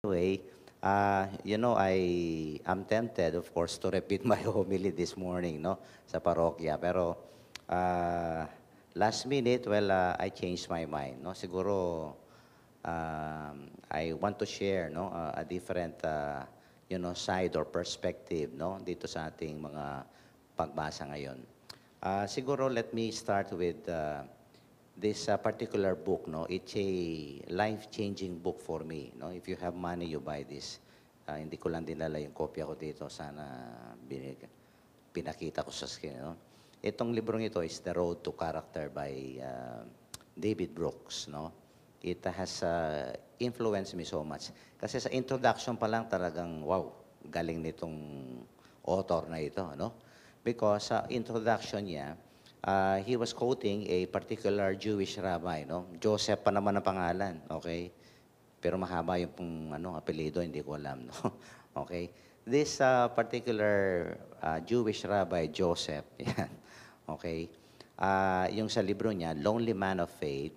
Anyway, I'm tempted, of course, to repeat my homily this morning, no, sa parokya. Pero uh, last minute, I changed my mind, no. Siguro, I want to share, no, a different, side or perspective, no, dito sa ating mga pagbasa ngayon. Siguro, let me start with this particular book, no, it's a life-changing book for me. No, if you have money, you buy this. Hindi ko lang dinala yung kopya ko dito. Sana pinakita ko sa skin. No? Itong librong ito is The Road to Character by David Brooks. No? It has influenced me so much. Kasi sa introduction pa lang talagang, wow, galing nitong author na ito. No? Because sa introduction niya, he was quoting a particular Jewish rabbi, no? Joseph pa naman ang pangalan, okay? Pero mahaba yung apelyido, hindi ko alam, no? Okay? This particular Jewish rabbi, Joseph, yan, okay? Yung sa libro niya, Lonely Man of Faith,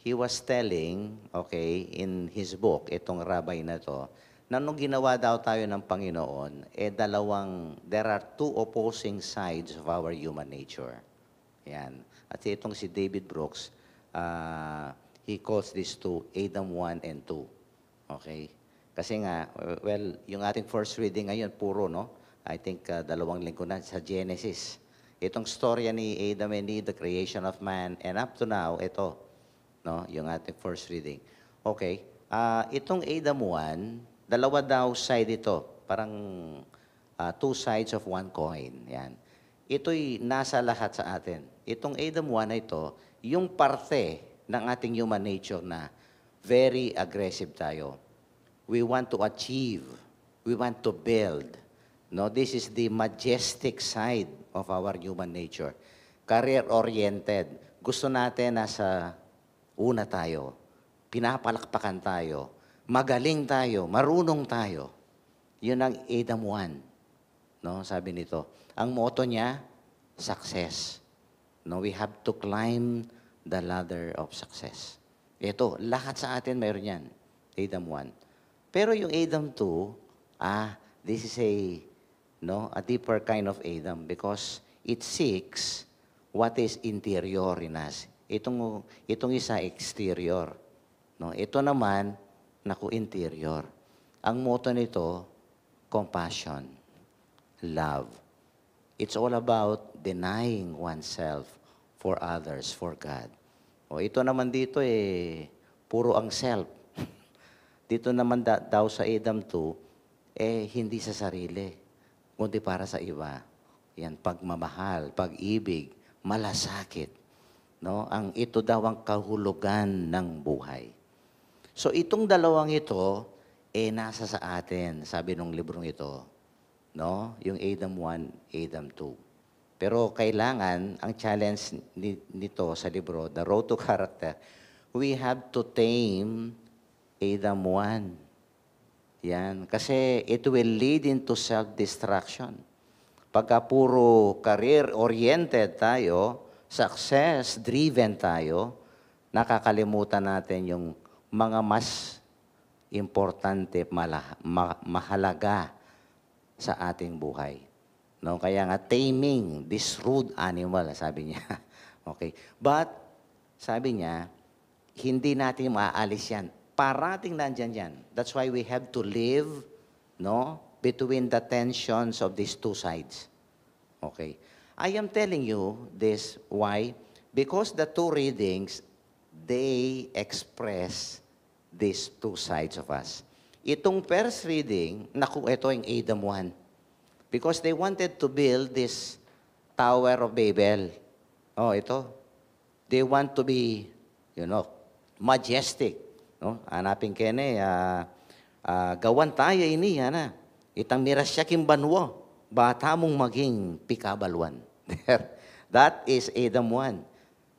he was telling, okay, in his book, itong rabbi na to, na nung ginawa daw tayo ng Panginoon, there are two opposing sides of our human nature. Yan. At itong si David Brooks, he calls this to Adam 1 and 2. Okay? Kasi nga, well, yung ating first reading ngayon, puro, no? I think 2 linggo na sa Genesis. Itong storya ni Adam and Eve, the creation of man, and up to now, ito, no? Yung ating first reading. Okay. Itong Adam 1, dalawa daw side ito. Parang two sides of one coin. Yan. Ito'y nasa lahat sa atin. Itong Adam 1 na ito, yung parte ng ating human nature na very aggressive tayo. We want to achieve. We want to build. No, this is the majestic side of our human nature. Career-oriented. Gusto natin nasa una tayo. Pinapalakpakan tayo. Magaling tayo. Marunong tayo. Yun ang Adam 1. No, sabi nito. Ang motto niya, success. No, we have to climb the ladder of success. Ito, lahat sa atin mayroon yan. Adam 1. Pero yung Adam 2, this is a deeper kind of Adam because it seeks what is interior in us. Itong isa exterior. No, ito naman, interior. Ang motto nito, compassion, love. It's all about denying oneself for others, for God. O ito naman dito puro ang self. Dito naman daw sa Adam 2, hindi sa sarili, kundi para sa iba. Yan, pagmamahal, pag-ibig, malasakit. No? Ito daw ang kahulugan ng buhay. So itong dalawang ito, nasa sa atin, sabi ng librong ito. No? Yung Adam 1, Adam 2. Pero kailangan, ang challenge nito sa libro, The Road to Character, we have to tame Adam 1. Yan. Kasi it will lead into self-destruction. Pagka puro career-oriented tayo, success-driven tayo, nakakalimutan natin yung mga mas importante, mahalaga sa ating buhay. No, kaya nga taming this rude animal, sabi niya. Okay. But sabi niya, hindi natin maaalis 'yan. Parating nandiyan 'yan. That's why we have to live, no, between the tensions of these two sides. Okay. I am telling you this why? Because the two readings they express these two sides of us. Itong first reading, ito yung Adam 1. Because they wanted to build this Tower of Babel. Oh, ito. They want to be, majestic. No? Hanapin kene, gawan tayo ini, na. Itang mirasya kimbanwo, bata mong maging pikabalwan. That is Adam 1.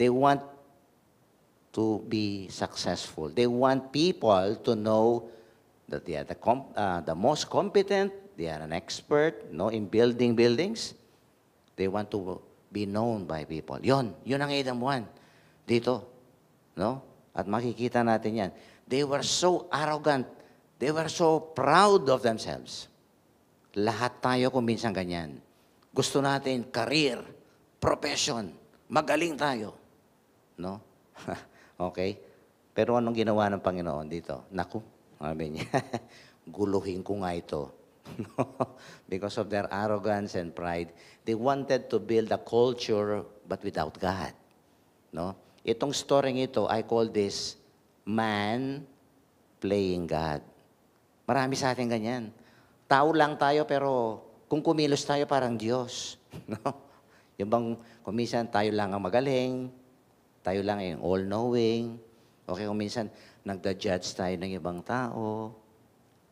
They want to be successful. They want people to know that they are the most competent, they are an expert, in building buildings. They want to be known by people. Yun ang Adam 1. Dito, no? At makikita natin yan. They were so arrogant They were so proud of themselves. Lahat tayo kung minsan ganyan. Gusto natin career, profession, magaling tayo. No? Okay? Pero anong ginawa ng Panginoon dito? Naku, sabi niya, guluhin ko nga ito. Because of their arrogance and pride, they wanted to build a culture but without God. No? Itong story ito, I call this man playing God. Marami sa atin ganyan. Tao lang tayo pero kung kumilos tayo parang Diyos. No? Yung bang kung minsan tayo lang ang magaling, tayo lang ang all-knowing, okay, kung minsan nagda-judge tayo ng ibang tao,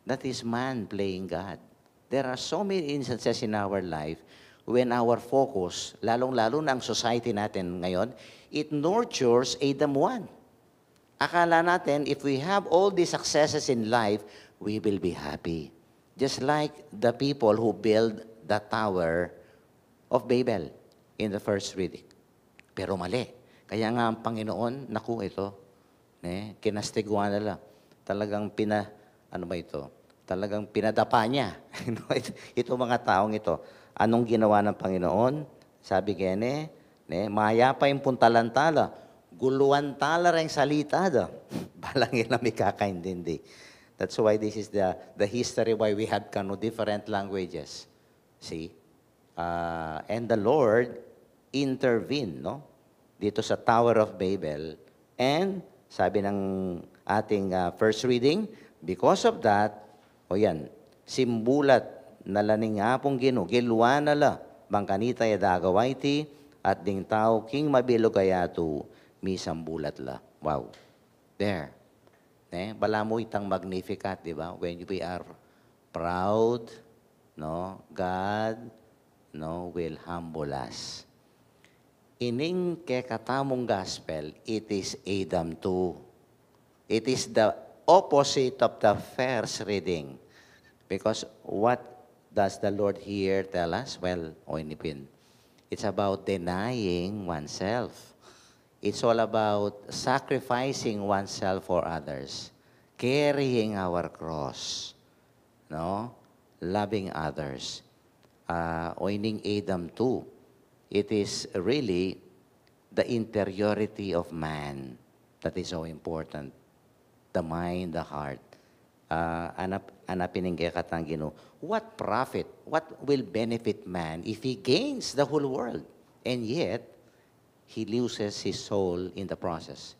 that is man playing God. There are so many instances in our life when our focus, lalong-lalo na ang society natin ngayon, it nurtures Adam 1. Akala natin, if we have all these successes in life, we will be happy. Just like the people who build the Tower of Babel in the first reading. Pero mali. Kaya nga ang Panginoon, naku ito, kinastiguan nila. Talagang Talagang pinadapa niya. Ito mga taong ito. Anong ginawa ng Panginoon? Sabi kene, mayapa yung puntalantala, guluan tala rin salita da. Balangin na may kakaintindi. That's why this is the history why we have different languages. See? And the Lord intervened, no? Dito sa Tower of Babel. And, sabi ng ating first reading, because of that, simbulat nalaning apong gilwa nala, bangkanita ya dagawaiti, at ding tao king mabilo kayatu, misambulat la. Wow. There. Bala mo itang Magnificat, di ba? When we are proud, no, God, no, will humble us. Ining kekatamong gospel, it is Adam 2. It is the opposite of the first reading. Because what does the Lord here tell us? Well, oinipin. It's about denying oneself. It's all about sacrificing oneself for others, carrying our cross, no? Loving others. Oining Adam 2, it is really the interiority of man that is so important. The mind, the heart. Anapin ng Gino, what profit, what will benefit man if he gains the whole world and yet he loses his soul in the process?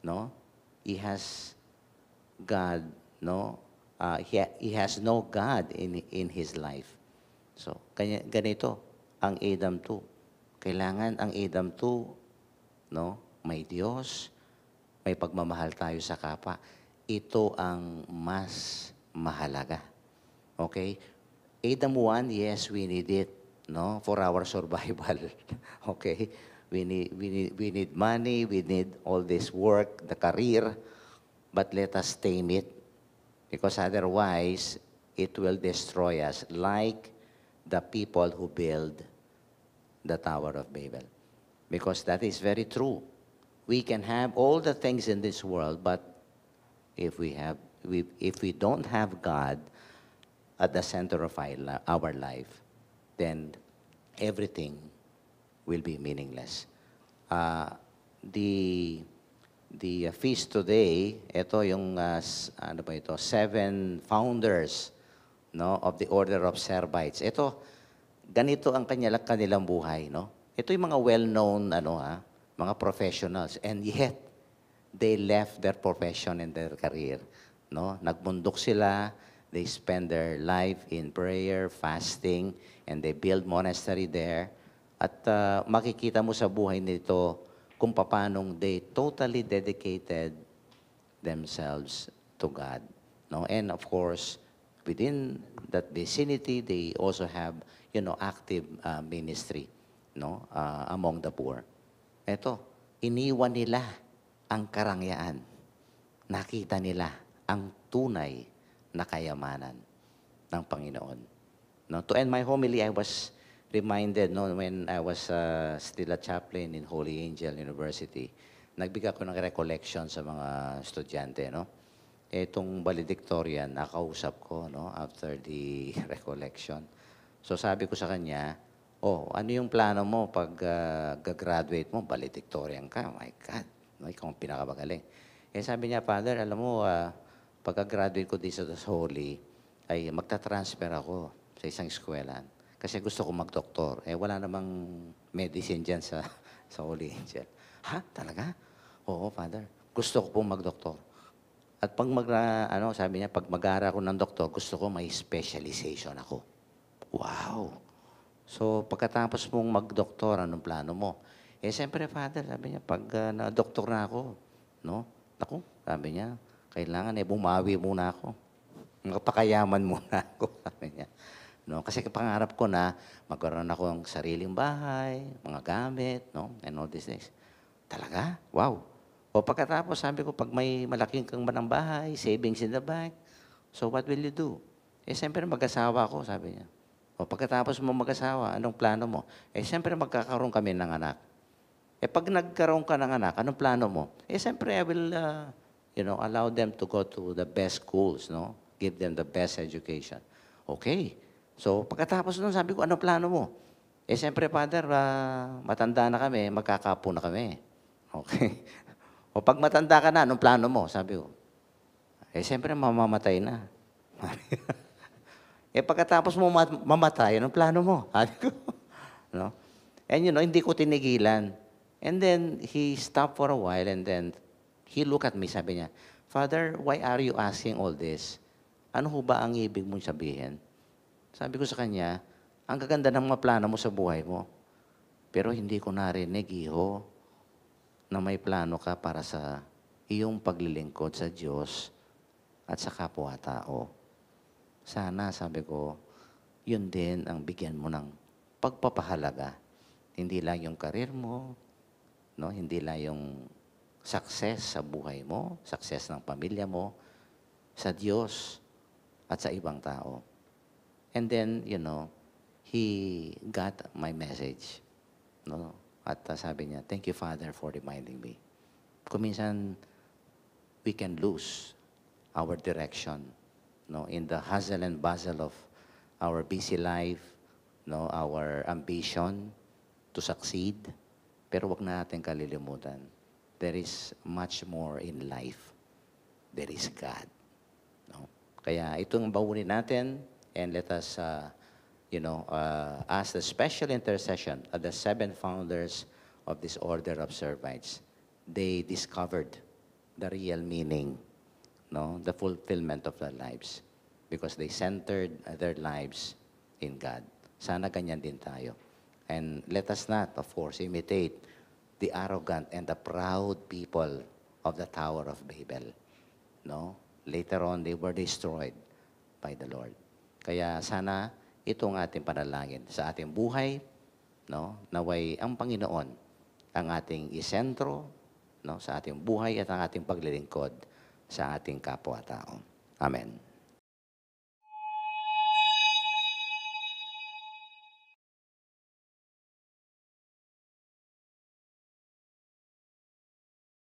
No? He has God, no? He has no God in his life. So, ganito ang Adam 2. Kailangan ang Adam 2, no? May Diyos, may pagmamahal tayo sa kapwa. Ito ang mas mahalaga. Okay? Adam 1, yes, we need it, no? For our survival. Okay? We need money, we need all this work, the career, but let us tame it because otherwise it will destroy us like the people who build the Tower of Babel. Because that is very true. We can have all the things in this world, but if we don't have God at the center of our life, then everything will be meaningless. The feast today, ito yung 7 founders, no, of the Order of Servites. Ito, ganito ang kanilang buhay, no? Ito yung mga well-known mga professionals, and yet they left their profession and their career, no? Nagbundok sila, they spend their life in prayer, fasting, and they build monastery there. At makikita mo sa buhay nito kung paanong they totally dedicated themselves to God. No? And of course, within that vicinity, they also have, active ministry, no, among the poor. Ito, iniwan nila ang karangyaan. Nakita nila ang tunay na kayamanan ng Panginoon. No? To end my homily, I was reminded, no, when I was still a chaplain in Holy Angel University, nagbigay ko ng recollection sa mga estudyante, no? Itong valedictorian, nakausap ko, no, after the recollection. So sabi ko sa kanya, oh, ano yung plano mo pag gagraduate mo, valedictorian ka? My God, no, ikaw ang pinakamagaling. Sabi niya, Father, alam mo, pagka-graduate ko dito sa Holy, ay magta-transfer ako sa isang eskwelahan. Kasi gusto ko mag-doktor. Wala namang medicine dyan sa, sa Holy Angel. Ha? Talaga? Oo, Father. Gusto ko pong mag-doktor. At pag sabi niya, pag mag-aaral ako ng doktor, gusto ko may specialization ako. Wow! So, pagkatapos mong mag-doktor, anong plano mo? Siyempre, Father, sabi niya, pag na-doktor na ako, no? Naku, sabi niya, kailangan bumawi muna ako. Magpakayaman muna ako, sabi niya. No? Kasi pangarap ko na magkaroon ako ng sariling bahay, mga gamit, no? And all these things. Talaga? Wow! O pagkatapos, sabi ko, pag may malaking kang ng bahay, savings in the bank, so what will you do? Siyempre mag-asawa ako, sabi niya. O pagkatapos mo mag-asawa, anong plano mo? Siyempre magkakaroon kami ng anak. Pag nagkaroon ka ng anak, anong plano mo? Siyempre I will, allow them to go to the best schools, no? Give them the best education. Okay. So, pagkatapos nun, sabi ko, anong plano mo? Siyempre, Father, matanda na kami, magkakapo na kami. Okay. O pag matanda ka na, anong plano mo? Sabi ko. Siyempre, mamamatay na. Pagkatapos mo mamatay, anong plano mo? Sabi ko. No? And hindi ko tinigilan. And then, he stopped for a while and then, he looked at me, sabi niya, Father, why are you asking all this? Ano ho ba ang ibig mong sabihin? Sabi ko sa kanya, ang gaganda ng mga plano mo sa buhay mo. Pero hindi ko narinig, iho, na may plano ka para sa iyong paglilingkod sa Diyos at sa kapwa-tao. Sana, sabi ko, yun din ang bigyan mo ng pagpapahalaga. Hindi lang yung karir mo, no? Hindi lang yung success sa buhay mo, success ng pamilya mo, sa Diyos at sa ibang tao. And then, he got my message. No? At sabi niya, thank you, Father, for reminding me. Kung minsan, we can lose our direction, no? In the hustle and bustle of our busy life, no? Our ambition to succeed. Pero wag na natin kalilimutan. There is much more in life. There is God. No? Kaya itong baunin natin, and let us, ask the special intercession of the 7 founders of this order of Servites. They discovered the real meaning, no, the fulfillment of their lives, because they centered their lives in God. Sana ganyan din tayo. And let us not, of course, imitate the arrogant and the proud people of the Tower of Babel. No? Later on, they were destroyed by the Lord. Kaya sana itong ating panalangin sa ating buhay, no? Naway ang Panginoon ang ating isentro, no? Sa ating buhay at ang ating paglilingkod sa ating kapwa-tao. Amen.